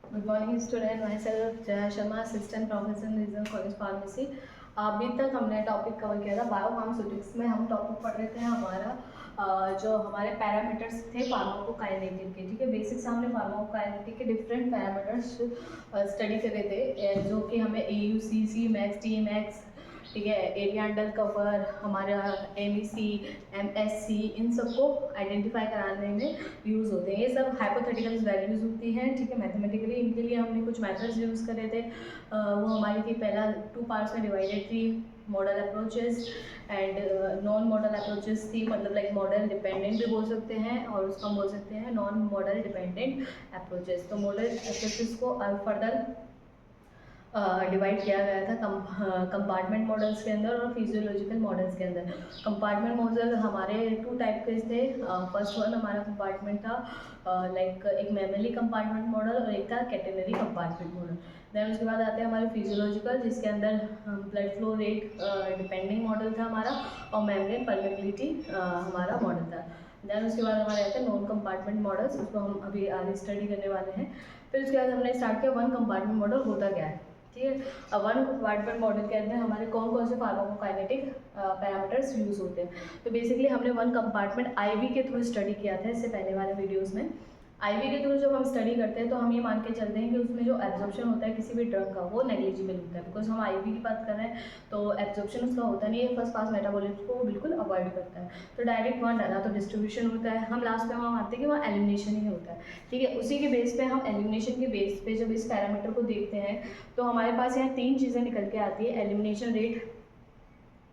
Good morning student, my self Jaya Sharma, assistant professor regional college pharmacy. अभी तक हमने topic cover किया था बायोफार्मास्यूटिक्स में। हम टॉपिक पढ़ रहे थे हमारा जो हमारे पैरामीटर्स थे फार्माकोकाइनेटिक के। ठीक है, बेसिक्स हमने फार्माकोकाइनेटिक के डिफरेंट पैरामीटर्स स्टडी कर रहे थे, जो कि हमें AUC, Cmax, Tmax, ठीक है, एरिया अंडर कवर, हमारा MEC, MSC, इन सबको आइडेंटिफाई कराने में यूज़ होते हैं। ये सब हाइपोथेटिकल वैल्यूज़ होती हैं, ठीक है, मैथमेटिकली। इनके लिए हमने कुछ मेथड्स यूज़ करे थे। वो हमारी थी, पहला 2 पार्ट्स में डिवाइडेड थी, model approaches and non model approaches थी। मतलब लाइक मॉडल डिपेंडेंट भी बोल सकते हैं और उसको हम बोल सकते हैं नॉन मॉडल डिपेंडेंट अप्रोचेस। तो मॉडल अप्रोचेस को फर्दर डिवाइड किया गया था कंपार्टमेंट मॉडल्स के अंदर और फिजियोलॉजिकल मॉडल्स के अंदर। कंपार्टमेंट मॉडल हमारे 2 टाइप के थे। फर्स्ट वन हमारा कंपार्टमेंट था लाइक एक मेमोरी कंपार्टमेंट मॉडल और एक था कैटेनरी कंपार्टमेंट मॉडल। देन उसके बाद आते हैं हमारे फिजियोलॉजिकल, जिसके अंदर blood flow rate depending model था हमारा, और मेम्ब्रेन परमेबिलिटी हमारा मॉडल था। देन उसके बाद हमारे आते हैं नॉन कंपार्टमेंट मॉडल्स, उसको हम अभी आगे स्टडी करने वाले हैं। फिर उसके बाद हमने स्टार्ट किया वन कंपार्टमेंट मॉडल होता क्या है। ठीक है, अब वन कंपार्टमेंट मॉडल के अंदर हमारे कौन कौन से फार्माकोकाइनेटिक पैरामीटर्स यूज़ होते हैं। तो बेसिकली हमने वन कंपार्टमेंट IV के थ्रू स्टडी किया था इससे पहले वाले वीडियोस में। IV के थ्रू जब हम स्टडी करते हैं तो हम ये मान के चलते हैं कि उसमें जो एब्जॉर्प्शन होता है किसी भी ड्रग का वो नेग्लिजिबल होता है, बिकॉज हम IV की बात कर रहे हैं तो एब्जॉर्प्शन उसका होता नहीं है, फर्स्ट पास मेटाबॉलिज्म को बिल्कुल अवॉइड करता है। तो डायरेक्ट वहाँ डाला तो डिस्ट्रीब्यूशन होता है, हम लास्ट में वहाँ मानते हैं कि वहाँ एलिमिनेशन ही होता है। ठीक है, उसी के बेस पे हम एलिमिनेशन के बेस पे जब इस पैरामीटर को देखते हैं तो हमारे पास यहाँ 3 चीज़ें निकल के आती है। एलिमिनेशन रेट,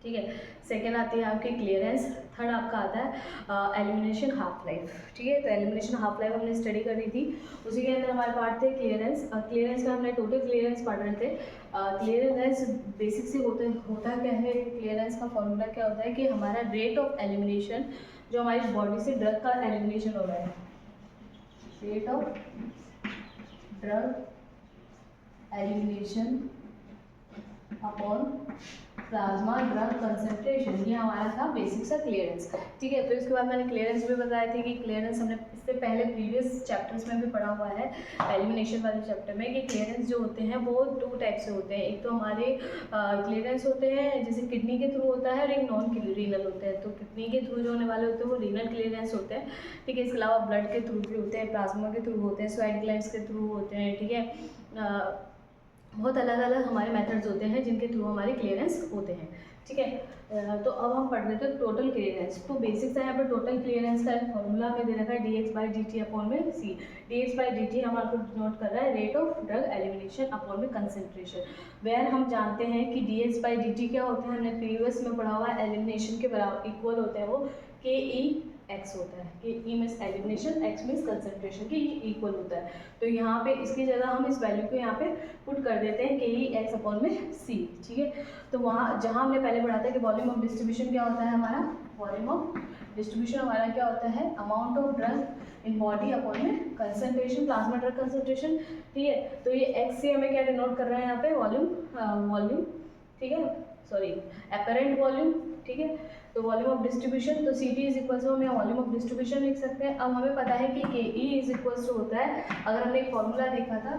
ठीक है, सेकेंड आती है आपकी क्लियरेंस, थर्ड आपका आता है एलिमिनेशन हाफ लाइफ। ठीक है, तो एलिमिनेशन हाफ लाइफ हमने स्टडी कर रही थी, उसी के अंदर हमारे पार्ट थे क्लियरेंस। क्लियरेंस में हमने टोटल क्लियरेंस पढ़ रहे थे। क्लियरेंस बेसिक से होता क्या है, क्लियरेंस का फॉर्मूला क्या होता है कि हमारा रेट ऑफ एलिमिनेशन, जो हमारी बॉडी से ड्रग का एलिमिनेशन हो रहा है, rate of drug elimination upon plasma drug concentration, ये हमारा था बेसिक सा क्लियरेंस। ठीक है, तो इसके बाद मैंने क्लियरेंस भी बताया थी कि क्लियरेंस हमने इससे पहले प्रीवियस चैप्टर्स में भी पढ़ा हुआ है एलिमिनेशन वाले चैप्टर में, कि क्लियरेंस जो होते हैं वो 2 टाइप से होते हैं। एक तो हमारे क्लियरेंस होते हैं जैसे किडनी के थ्रू होता है, और एक नॉन रीनल होते हैं। तो किडनी के थ्रू जो होने वाले होते हैं वो रीनल क्लियरेंस होते हैं। ठीक है, इसके अलावा ब्लड के थ्रू भी होते हैं, प्लाज्मा के थ्रू होते हैं, स्वेट ग्लैंड्स के थ्रू होते हैं। ठीक है, बहुत अलग अलग हमारे मेथड्स होते हैं जिनके थ्रू हमारे क्लियरेंस होते हैं। ठीक है, तो अब हम पढ़ रहे थे टोटल क्लियरेंस। तो बेसिक से यहाँ पर टोटल क्लियरेंस का फॉर्मूला में दे रखा है dx/dt अपॉन में c। dx/dt हमारे को डिनोट कर रहा है rate of drug elimination upon में कंसेंट्रेशन। वेयर हम जानते हैं कि dx/dt क्या होता है, हमने प्रीवियस में पढ़ा हुआ है, एलिमिनेशन के बराबर इक्वल होते हैं वो KE(x) होता है। KE means elimination, x means concentration, के इक्वल होता है। तो यहाँ पे इसकी जगह हम इस वैल्यू को यहाँ पे पुट कर देते हैं KE(x) अपॉन में c। ठीक है, तो वहाँ जहाँ हमने पहले पढ़ा था कि वॉल्यूम ऑफ डिस्ट्रीब्यूशन क्या होता है हमारा, वॉल्यूम ऑफ डिस्ट्रीब्यूशन हमारा क्या होता है, amount of drug in body upon में कंसंट्रेशन, प्लाज्मा ड्रग कंसंट्रेशन। ठीक है, तो ये x से हमें क्या डिनोट कर रहे हैं यहाँ पे, वॉल्यूम, ठीक है, सॉरी एपरेंट वॉल्यूम। ठीक है, तो वॉल्यूम ऑफ डिस्ट्रीब्यूशन, तो CT इज इक्वल टू हम यहाँ वॉल्यूम ऑफ डिस्ट्रीब्यूशन लिख सकते हैं। अब हमें पता है कि KE इज इक्वल टू होता है, अगर हमने एक फॉर्मूला देखा था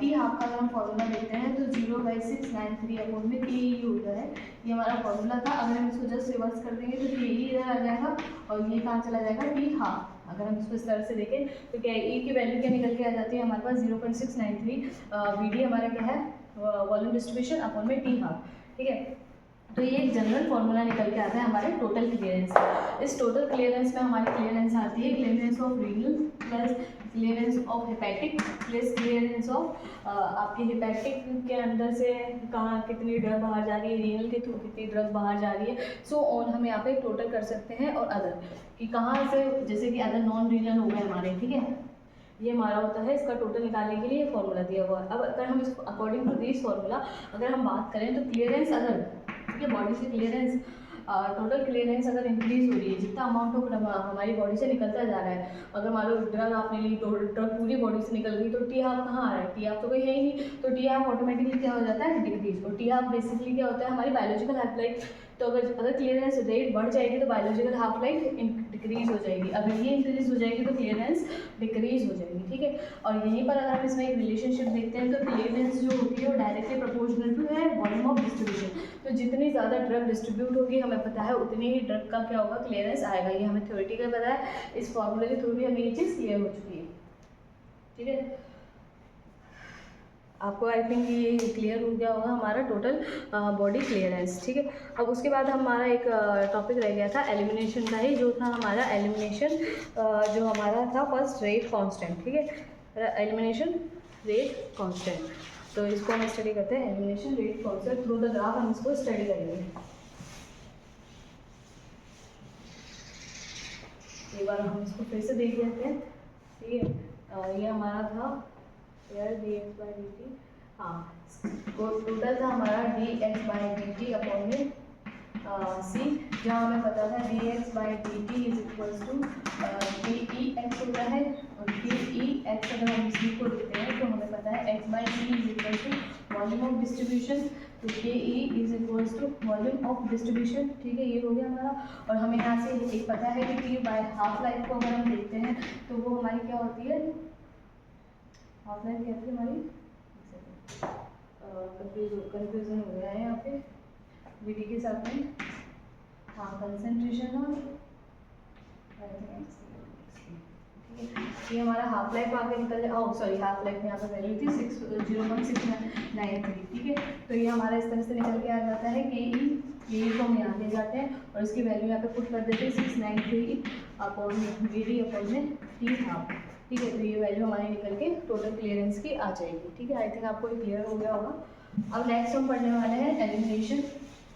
T हाफ का, अगर हम फॉर्मूला देखते हैं तो 0/693 अपॉन में KE होता है। ये हमारा फॉर्मूला था। अगर हम इसको जस्ट रिवर्स कर देंगे तो KE इधर आ जाएगा और ये कहाँ चला जाएगा, T हाफ। अगर हम इसको इस तरह से देखें तो KE की वैल्यू क्या निकल के आ जाती है हमारे पास, 0.693 VD हमारा क्या है, वॉल्यूम डिस्ट्रीब्यूशन अपॉन में T हाफ। ठीक है, तो ये एक जनरल फॉर्मूला निकल के आता है हमारे टोटल क्लियरेंस। इस टोटल क्लियरेंस में हमारी क्लियरेंस आती है clearance of renal plus clearance of hepatic plus clearance of आपकी हेपेटिक के अंदर से कहाँ कितनी ड्रग बाहर जा रही है, रीनल के थ्रू कितनी ड्रग बाहर जा रही है, सो ऑन हम यहाँ पे टोटल कर सकते हैं। और अदर कि कहाँ से, जैसे कि अदर नॉन रीनल हो गए हमारे। ठीक है, ये हमारा होता है, इसका टोटल निकालने के लिए ये फॉर्मूला दिया हुआ है। अब अगर हम इसको अकॉर्डिंग टू दिस फॉर्मूला अगर हम बात करें तो क्लियरेंस अगर, ठीक है, बॉडी से क्लियरेंस, टोटल क्लियरेंस अगर इंक्रीज हो रही है, जितना अमाउंट ऑफ हमारी बॉडी से निकलता जा रहा है, अगर मान लो ड्रग आपने ली, ड्रग पूरी बॉडी से निकल गई तो T हाफ कहाँ आ रहा है, T हाफ तो कोई है ही नहीं, तो T हाफ ऑटोमेटिकली क्या हो जाता है, डिक्रीज। और T हाफ बेसिकली क्या होता है, हमारी बायोलॉजिकल हाफ लाइफ तो अगर क्लियरेंस रेट बढ़ जाएगी तो बायोलॉजिकल हाफ लाइफ डिक्रीज हो जाएगी, अगर ये इंक्रीज हो जाएगी तो क्लियरेंस डिक्रीज हो जाएगी, ठीक है। और यहीं पर अगर हम इसमें एक रिलेशनशिप देखते हैं तो क्लियरेंस जो होती है वो डायरेक्टली प्रोपोर्शनल टू है वॉल्यूम ऑफ डिस्ट्रीब्यूशन। तो जितनी ज़्यादा ड्रग डिस्ट्रीब्यूट होगी हमें पता है उतनी ही ड्रग का क्या होगा, क्लियरेंस आएगा। ये हमें थ्योरेटिकल पता है, इस फॉर्मूले के थ्रू भी हमें ये चीज़ क्लियर हो चुकी है, ठीक है। आपको आई थिंक ये क्लियर हो गया होगा हमारा टोटल बॉडी क्लियरेंस, ठीक है। अब उसके बाद हमारा एक टॉपिक रह गया था एलिमिनेशन का ही, जो था हमारा एलिमिनेशन जो हमारा था फर्स्ट रेट कांस्टेंट, ठीक है। एलिमिनेशन रेट कांस्टेंट, तो इसको हम स्टडी करते हैं। Elimination rate constant through the graph हम इसको स्टडी करेंगे। एक बार हम इसको फिर से देख लेते हैं, ठीक है। ये हमारा था dx बाई dt, हाँ टोटल था हमारा dx बाई dt अपॉन में सी, जहाँ हमें पता था dx by dt is equals to K X होता है, और के एक्स अगर हम सी को लिखते हैं तो हमें पता है x by C is equals to volume of distribution, तो K is equals to volume of distribution, ठीक है। ये हो गया हमारा। और हमें यहाँ से एक पता है कि टी बाई हाफ लाइफ को अगर हम देखते हैं तो वो हमारी क्या होती है, हाफ लाइफ क्या थी हमारी, कंफ्यूजन हो गया है यहाँ पे वीडी के साथ में, हाँ कंसंट्रेशन और ये हमारा हाफ लाइफ आगे निकल जाए, ओह सॉरी हाफ लाइफ में यहाँ पर वैल्यू थी 6.01693, ठीक है। तो ये हमारा इस तरह से निकल के आ जाता है कि ये को हम यहाँ ले जाते हैं और इसकी वैल्यू यहाँ पे पुट कर देते हैं 693 अपॉन वी डी अपॉन में टी हाफ, ठीक है। तो ये वैल्यू हमारी निकल के टोटल क्लियरेंस की आ जाएगी, ठीक है। आई थिंक आपको ये क्लियर हो गया होगा। अब नेक्स्ट हम पढ़ने वाले हैं elimination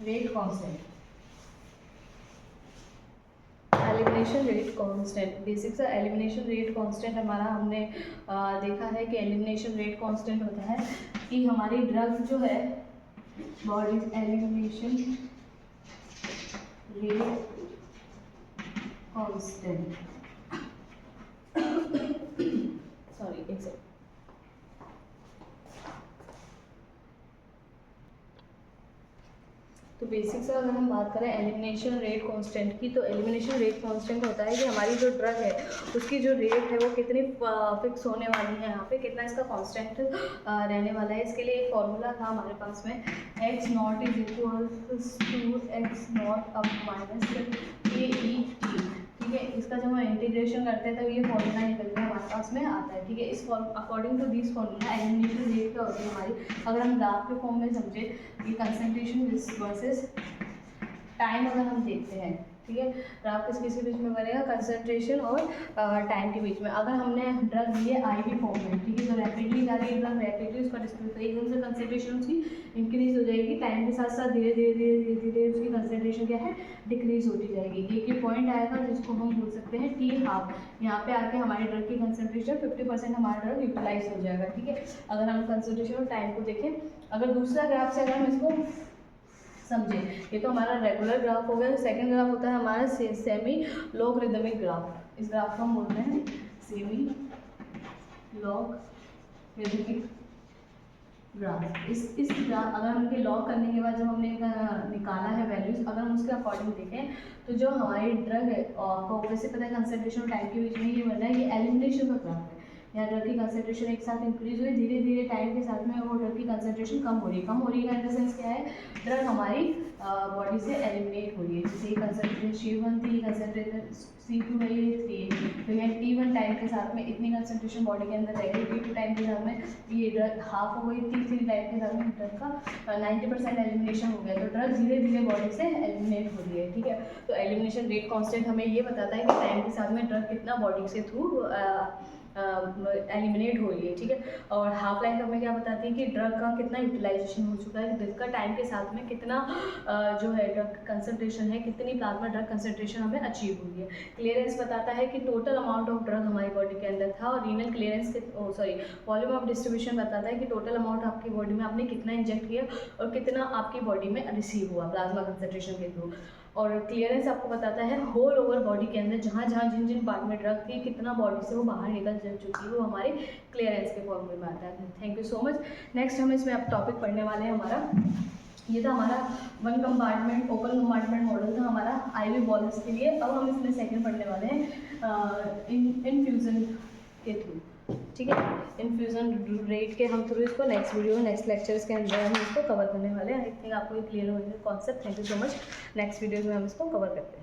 rate constant. Elimination rate constant, basic सा एलिमिनेशन रेट कांस्टेंट हमारा हमने देखा है कि एलिमिनेशन रेट कांस्टेंट होता है कि हमारी ड्रग जो है body elimination rate constant, sorry एक सेकंड, तो बेसिक से अगर हम बात करें एलिमिनेशन रेट कांस्टेंट की, तो एलिमिनेशन रेट कांस्टेंट होता है कि हमारी जो ड्रग है उसकी जो रेट है वो कितनी फिक्स होने वाली है, यहाँ पे कितना इसका कांस्टेंट रहने वाला है। इसके लिए एक फॉर्मूला था हमारे पास में, x naught is equal to x naught अब माइनस के ई टी, ठीक है। इसका जब हम इंटीग्रेशन करते हैं तो ये फॉर्मूला निकल के हमारे पास में आता है, ठीक है। इस according to this formula elimination rate क्या होती है हमारी, अगर हम ग्राफ के फॉर्म में समझे, ये कंसंट्रेशन वर्सेस टाइम अगर हम देखते हैं, ठीक है। ग्राफ किसके बीच में बनेगा, कंसंट्रेशन और टाइम के बीच में। अगर हमने ड्रग ली है आई वी फॉर्म में, ठीक है, तो रैपिडली जा रही है ड्रग, रैपिडली उसका डिस्ट्रीब्यूट, तो एकदम से कंसंट्रेशन उसकी इंक्रीज हो जाएगी, टाइम के साथ साथ धीरे धीरे धीरे धीरे धीरे उसकी कंसंट्रेशन क्या है, डिक्रीज होती जाएगी। एक ही पॉइंट आएगा जिसको हम बोल सकते हैं टी हाफ, यहाँ पे आके हमारी ड्रग की कंसंट्रेशन 50% हमारा ड्रग यूटिलाइज हो जाएगा, ठीक है। अगर हम कंसंट्रेशन और टाइम को देखें, अगर दूसरा ग्राफ से अगर हम इसको समझे, ये तो हमारा रेगुलर ग्राफ हो गया। सेकंड ग्राफ होता है हमारा सेमी लॉगरिदमिक ग्राफ, इस ग्राफ को हम बोलते हैं सेमी लॉगरिदमिक ग्राफ। इस ग्राफ अगर हमके लॉग करने के बाद जब हमने निकाला है वैल्यूज, अगर हम उसके अकॉर्डिंग देखें तो जो हमारी ड्रग है को वैसे पता है कंसंट्रेशन और टाइम के बीच में ये बन रहा है, ये एलिमिनेशन का ग्राफ है। यहाँ ड्रग की कंसंट्रेशन एक साथ इंक्रीज हुई, धीरे धीरे टाइम के साथ में वो ड्रग की कंसंट्रेशन कम हो रही है। कम हो रही है इन द सेंस क्या है, ड्रग हमारी बॉडी से एलिमिनेट हो रही है। जैसे कंसंट्रेशन C1 थी, कंसंट्रेशन C2 है, ये 3, तो यहाँ T1 टाइम के साथ में इतनी कंसंट्रेशन बॉडी के अंदर रहेगी, T2 टाइम के साथ में ये ड्रग हाफ हो गई, T3 टाइम के साथ में ड्रग का 90% एलिमिनेशन हो गया, तो ड्रग धीरे धीरे बॉडी से एलिमिनेट हो रही है, ठीक है। तो एलिमिनेशन रेट कांस्टेंट हमें ये बताता है कि टाइम के साथ में ड्रग कितना बॉडी से थ्रू एलिमिनेट हो रही है, ठीक है। और हाफ लाइफ हमें क्या बताती है कि ड्रग का कितना यूटिलाइजेशन हो चुका है, ड्रग का टाइम के साथ में कितना जो है ड्रग कंसंट्रेशन है, कितनी प्लाज्मा ड्रग कंसंट्रेशन हमें अचीव हुई है। क्लियरेंस बताता है कि टोटल अमाउंट ऑफ ड्रग हमारी बॉडी के अंदर था, और renal clearance volume of distribution बताता है कि टोटल अमाउंट आपकी बॉडी में आपने कितना इंजेक्ट किया और कितना आपकी बॉडी में रिसीव हुआ प्लाज्मा कंसंट्रेशन के थ्रू। और क्लियरेंस आपको बताता है होल ओवर बॉडी के अंदर जहाँ जहाँ जिन जिन पार्ट में ड्रग थी कितना बॉडी से वो बाहर निकल चुकी है, वो हमारे क्लियरेंस के फॉर्मूले में आता है। Thank you so much. Next हम इसमें अब टॉपिक पढ़ने वाले हैं हमारा ये था हमारा one compartment open compartment model था हमारा IV बॉल्स के लिए। अब हम इसमें सेकंड पढ़ने वाले हैं इन्फ्यूज़न के थ्रू, ठीक है। इन्फ्यूज़न रेट के हम थ्रू इसको नेक्स्ट वीडियो में नेक्स्ट लेक्चर्स के अंदर हम इसको कवर करने वाले हैं। आई थिंक आपको ये क्लियर हो गया concept. Thank you so much. Next video में हम इसको कवर करते हैं।